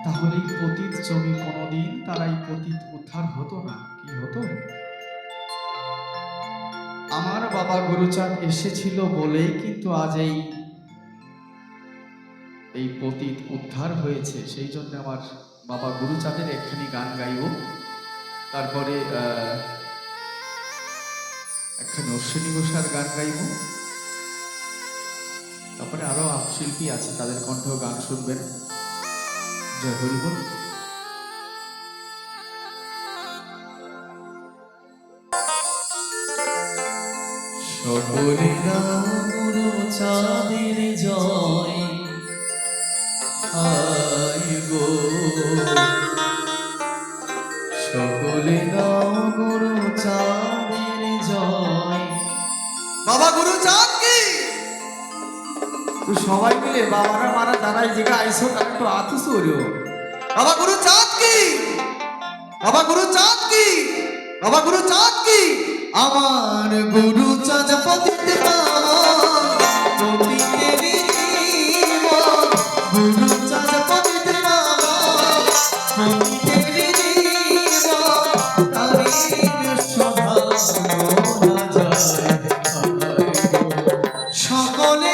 তাহলে এই পতিত জমি কোনোদিন তারা এই পতিত উদ্ধার হতো না। কি হতো? আমার বাবা গুরুচাঁদ এসেছিল বলেই কিন্তু আজ এই পতিত উদ্ধার হয়েছে। সেই জন্য আমার বাবা গুরুচাঁদের একখানি গান গাইব, তারপরে একখানি অশ্বিনী ঘোষার গান গাইব, তারপরে আরো শিল্পী আছে তাদের কণ্ঠেও গান শুনবেন। জয় হরি বল। সকলে গুরুচাঁদের জয়, আয় গো সকলে গাও গুরুচাঁদের জয়। বাবা গুরুচাঁদ কি! তো সবাই মিলে বাবারা মারা যারা এই জায়গায় আইসো তারা একটু আতুস করিও। বাবা গুরুচাঁদ কি! বাবা গুরুচাঁদ কি! বাবা গুরুচাঁদ কি! আমার গুরুচাঁদ পতিত গুরুচাঁদ পতিত সকলে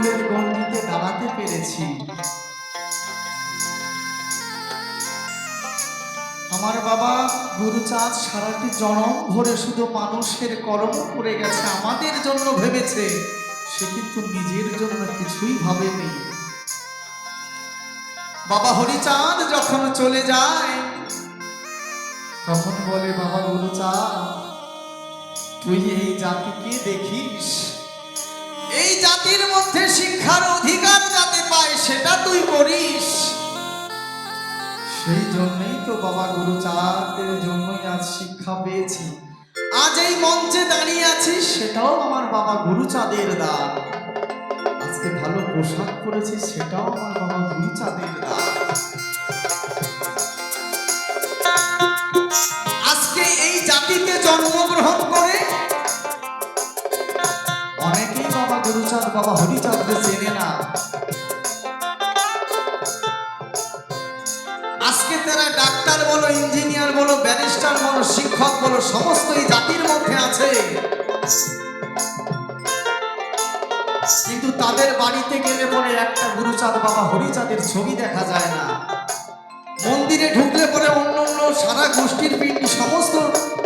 ফুলের গণ্ডিতে দাঁড়াতে পেরেছি। আমার বাবা গুরুচাঁদ সারাটি জনম ভরে শুধু মানুষের কর্ম করে গেছে, আমাদের জন্য ভেবেছে, সে কিন্তু নিজের জন্য কিছুই ভাবেনি। বাবা হরিচাঁদ যখন চলে যায় তখন বলে, বাবা গুরুচাঁদ তুই এই জাতিকে দেখিস, এই জাতির মধ্যে শিক্ষার অধিকার যাতে পায় সেটা তুই করিস। সেই জন্যই তো বাবা গুরুচাঁদের জন্যই আজ শিক্ষা পেয়েছি, আজ এই মঞ্চে দাঁড়িয়ে আছি, সেটাও আমার বাবা গুরুচাঁদের দান। আজকে ভালো পোশাক পরেছি, সেটাও আমার বাবা গুরুচাঁদের দান। আজকে এই জাতিতে জন্মগ্রহণ করে অনেকেই বাবা গুরুচাঁদ বাবা হরিচাঁদকে চেনে না। আজকে তারা ডাক্তার বলো, ইঞ্জিনিয়ার বলো, ব্যারিস্টার বলো, শিক্ষক বলো, সমস্ত এই জাতির মধ্যে আছে, কিন্তু তাদের বাড়িতে গেলে পরে একটা গুরুচাঁদ বাবা হরিচাঁদের ছবি দেখা যায় না। মন্দিরে ঢুকলে পরে অন্য অন্য সারা গোষ্ঠীর পিণ্ডি সমস্ত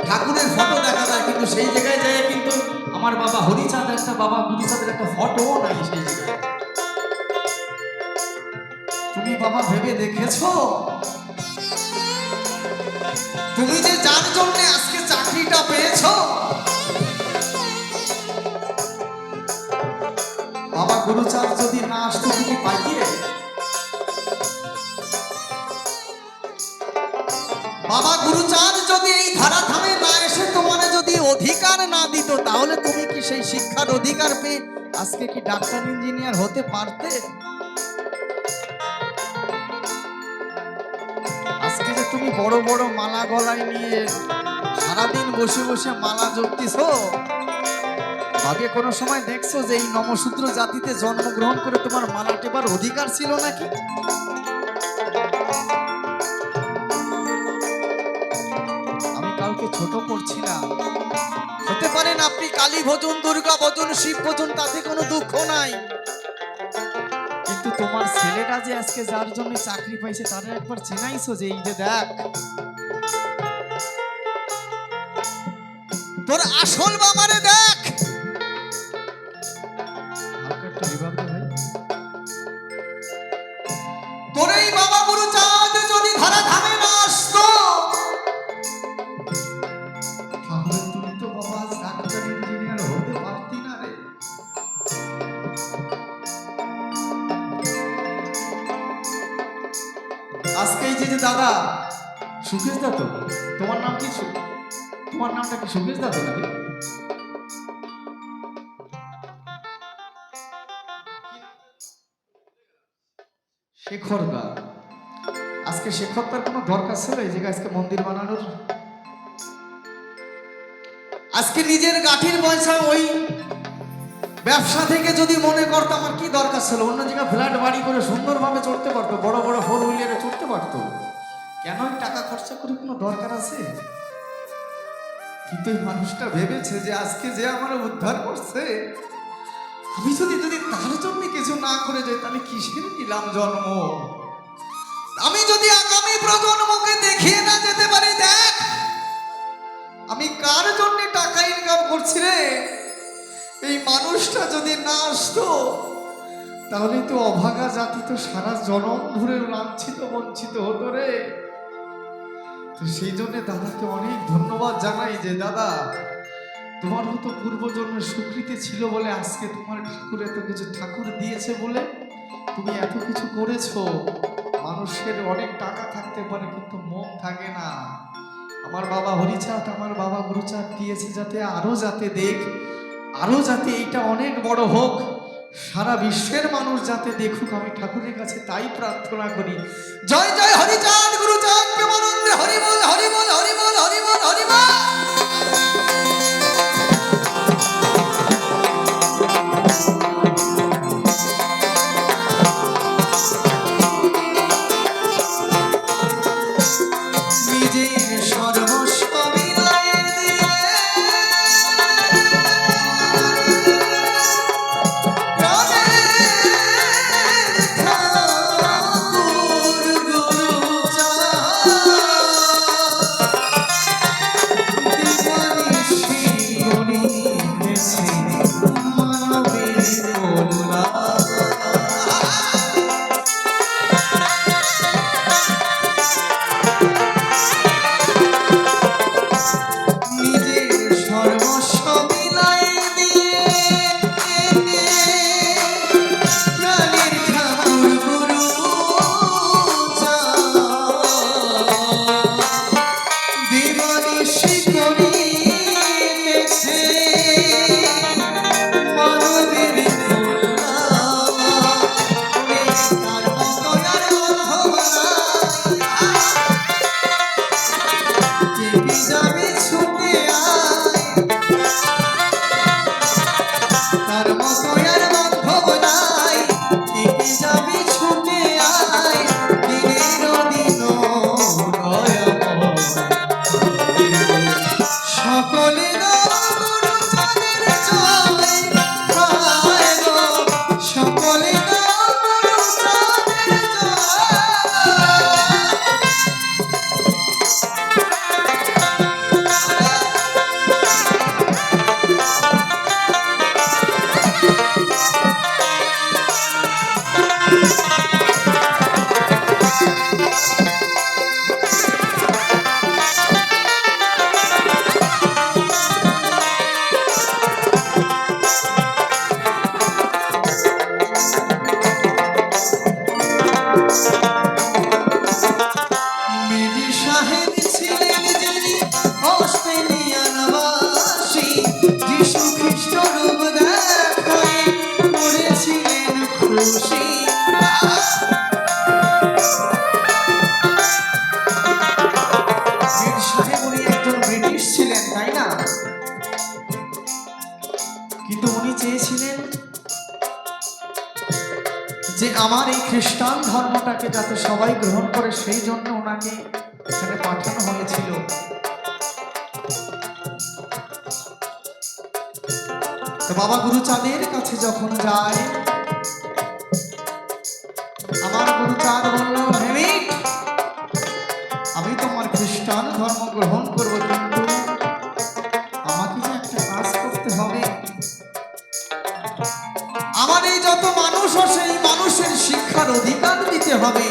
ঠাকুরের ফটো দেখা যায়, কিন্তু সেই জায়গায় যায় কিন্তু আমার বাবা হরিচাঁদ একটা বাবা গুরুচাঁদের একটা ফটোও নাই সেই জায়গায়। তুমি বাবা ভেবে দেখেছো, তুমি যে যার জন্য আজকে চাকরিটা পেয়েছো, বাবা গুরুচাঁদ যদি না আসতো তুমি পাইতে? বাবা গুরুচাঁদ যদি এই ধারাধামে না এসে তোমার যদি অধিকার না দিত, তাহলে তুমি কি সেই শিক্ষার অধিকার পেয়ে আজকে কি ডাক্তার ইঞ্জিনিয়ার হতে পারতে? আজকে যে তুমি বড় বড় মালা গলায় নিয়ে সারাদিন বসে বসে মালা জপতেছো, আগে কোনো সময় দেখছো যে এই নমশূদ্র জাতিতে জন্মগ্রহণ করে তোমার মালা টেপার অধিকার ছিল নাকি? আমি কাউকে ছোট করছি না, হতে পারেন আপনি কালী ভজন, দুর্গা ভজন, শিব ভজন, তাতে কোনো দুঃখ নাই, কিন্তু তোমার ছেলেটা যে আজকে যার জন্য চাকরি পাইছে তারা একবার চেনাইছো যে এই যে দেখ তোর আসল বাবারে দেখ। তোর এই বাবা গুরুচাঁদ যদি ধারাধামে না আসতো, তাহলে তুমি তো বাবা ডাক্তার ইঞ্জিনিয়ার হতে পারতি না রে। আজকে এই যে দাদা সুকেশ দা, তো তোমার নাম কি? তোমার নামটা কি সুকেশ দা তো নাকি? শেখর দা। আজকে শেখর তার কোনো দরকার ছিল এই জায়গায় আজকে মন্দির বানানোর? আজকে নিজের গাঠির পয়সা ওই ব্যবসা থেকে যদি মনে করতো আমার কি দরকার ছিল, অন্য জায়গায় ফ্ল্যাট বাড়ি করে সুন্দরভাবে চড়তে পারতো, বড় বড় ফোর হুইলারে চড়তে পারতো, কেন টাকা খরচা করে কোনো দরকার আছে? কিন্তু এই মানুষটা ভেবেছে যে আজকে যে আমার উদ্ধার করছে, আমি যদি তার জন্য কিছু না করে যাই তাহলে কিসের নিলাম জন্ম? আমি যদি আগামী প্রজন্মকে দেখিয়ে না যেতে পারি, দেখ আমি কার জন্য টাকা ইনকাম করছি রে, এই মানুষটা যদি না আসতো তাহলে তো অভাগা জাতি তো সারা জনম ধরে লাঞ্ছিত বঞ্চিত হতো রে। তো সেই জন্য দাদাকে অনেক ধন্যবাদ জানাই যে দাদা তোমার হয়তো পূর্বজন্মের স্বীকৃতি ছিল বলে আজকে তোমার ঠাকুর এত কিছু ঠাকুর দিয়েছে বলে তুমি এত কিছু করেছো। মানুষের অনেক টাকা থাকতে পারে কিন্তু মন থাকে না। আমার বাবা হরিচাঁদ আমার বাবা গুরুচাঁদ দিয়েছে যাতে আরো যাতে দেখ, আরো যাতে এইটা অনেক বড় হোক, সারা বিশ্বের মানুষ যাতে দেখুক, আমি ঠাকুরের কাছে তাই প্রার্থনা করি। জয় জয় হরিচাঁদ গুরুচাঁদ প্রেমানন্দে হরি বল হরি বল হরি বল হরি বল হরি বল। প্রাণে ঠিকই যাবি ছুটে আয়, তার মতো আর বান্ধব নাই, ঠিকই যাবি ছুটে আয়, দিনের দিন সকলে গুরুজনের জয়, হায় গো, সকলে গুরুজনের মিরি সাহেব ছিলেন যিনি অস্ট্রেলিয়ানবাসী, যিশু খ্রিস্ট রূপ দেখায় করেছিলেন খুশি। মির সাহেব উনি একজন ব্রিটিশ ছিলেন, তাই না? কিন্তু উনি চেয়েছিলেন যে আমার এই খ্রিস্টান ধর্মটাকে যাতে সবাই গ্রহণ করে, সেই জন্য ওনাকে এখানে পাঠানো হয়েছিল। তো বাবা গুরুচাঁদের কাছে যখন যায়, আমার গুরুচাঁদ বলল, হেমিট, আমি তোমার খ্রিস্টান ধর্ম গ্রহণ করব, কিন্তু আমাকে যে একটা কাজ করতে হবে। আমার এই যত মানুষ আছে, এই মানুষের শিক্ষার অধিকার দিতে হবে।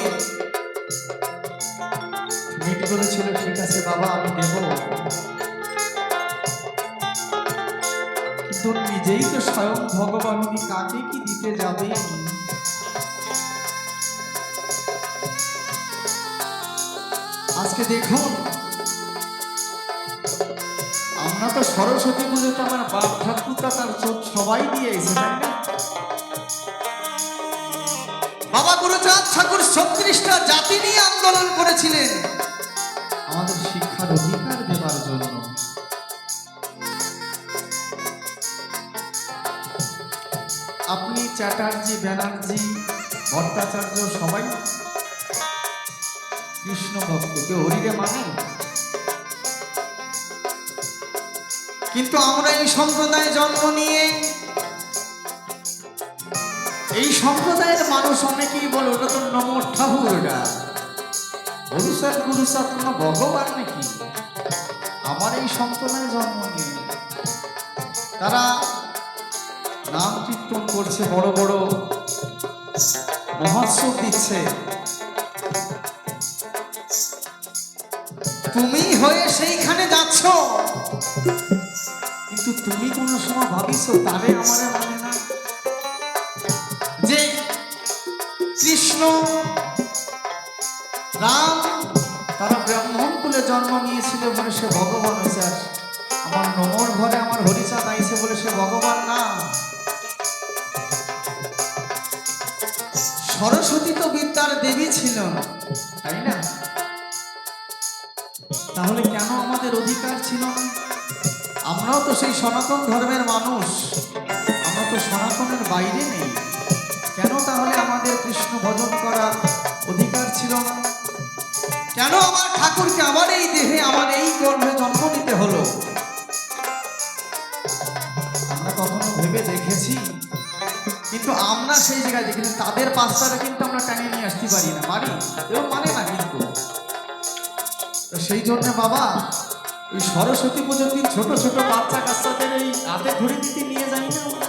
হেমিট বলেছিল, ঠিক আছে বাবা, আমি দেব, কিন্তু নিজেই তো স্বয়ং ভগবান, উনি কাকে কি দিতে যাবে? আজকে দেখুন, আমরা তো সরস্বতী পুজোতে আমার বাপ ঠাকুরটা তার সবাই দিয়ে এসে, তাই না? বাবা গুরুচাঁদ ঠাকুর 36টা জাতি নিয়ে আন্দোলন করেছিলেন আমাদের শিক্ষার অধিকার দেবার জন্য। আপনি চ্যাটার্জি, ব্যানার্জি, ভট্টাচার্য সবাই কৃষ্ণ ভক্ত, কেউ হরিরে মানে, কিন্তু আমরা এই সম্প্রদায়ে জন্ম নিয়ে এই সম্প্রদায়ের মানুষ অনেকেই বলে ওটা তো নমঃ ঠাকুর, ওটা ভবিষ্যৎ গুরুসাত কোনো ভগবান নাকি? আমার এই সম্প্রদায়ে জন্ম নিয়ে তারা নাম কীর্তন করছে, বড় বড় মহোৎসব দিচ্ছে, তুমি হয়ে সেইখানে যাচ্ছ, কিন্তু তুমি কোন সময় ভাবিছো তারে আমারে মানে না? যে কৃষ্ণ রাম তারা ব্রাহ্মণ কুলে জন্ম নিয়েছিল বলে সে ভগবান হয়েছে, আর আমার নমর ঘরে আমার হরিচাঁদ আইছে বলে সে ভগবান না। সরস্বতী তো বিদ্যার দেবী ছিল, তাই না? তাহলে কেন আমাদের অধিকার ছিল না? আমরাও তো সেই সনাতন ধর্মের মানুষ, আমরা তো সনাতনের বাইরে নেই, কেন তাহলে আমাদের কৃষ্ণ ভজন করার অধিকার ছিল না? কেন আমার ঠাকুরকে আমার এই দেহে, আমার এই গর্ভে জন্ম নিতে হলো? আমরা কখনো ভেবে দেখেছি? কিন্তু আমরা সেই জায়গায় দেখেছি, তাদের পাশটারে কিন্তু আমরা টানিয়ে নিয়ে আসতে পারি না, পারি? এবং মানে না কিন্তু। সেই জন্য বাবা ওই সরস্বতী পুজোর দিন ছোট ছোট বাচ্চা কাচ্চাদের এই হাতে ধরে দিতে নিয়ে যাই না আমরা।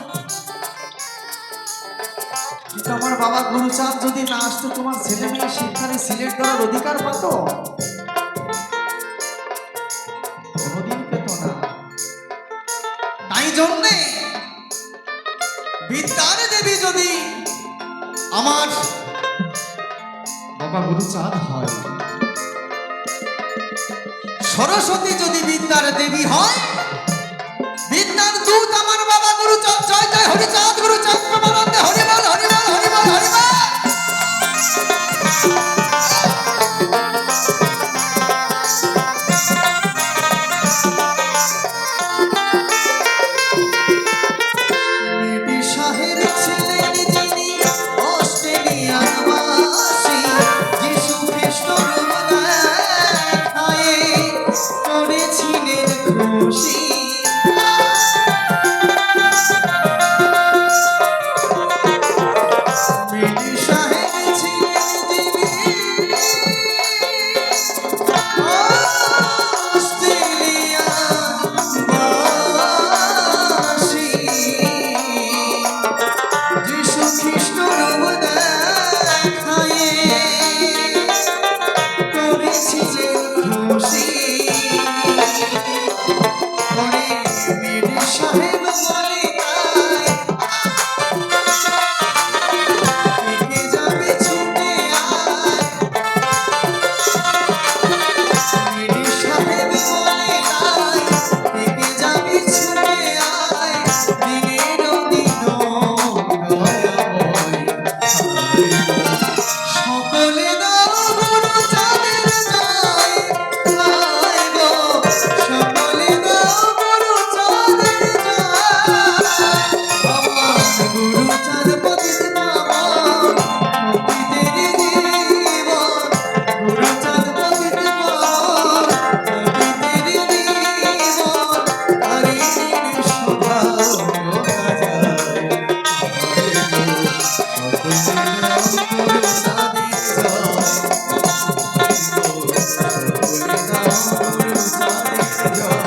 কিন্তু আমার বাবা গুরুচাঁদ যদি না আসতো, তোমার ছেলে মেয়ে শিক্ষারে সিলেক্ট করার অধিকার পাত? কোনোদিন পেত না। তাই জন্যে বিদ্যার দেবী যদি আমার বাবা গুরুচাঁদ হয়, সরস্বতী যদি বিদ্যার দেবী হয়, বিদ্যার দূত আমার বাবা গুরুচাঁদ। জয় জয় হরিচাঁদ গুরুচাঁদ প্রেমানন্দে, হরিবল হরিবল হরিবল হরিবল। গুরু চরণে জয়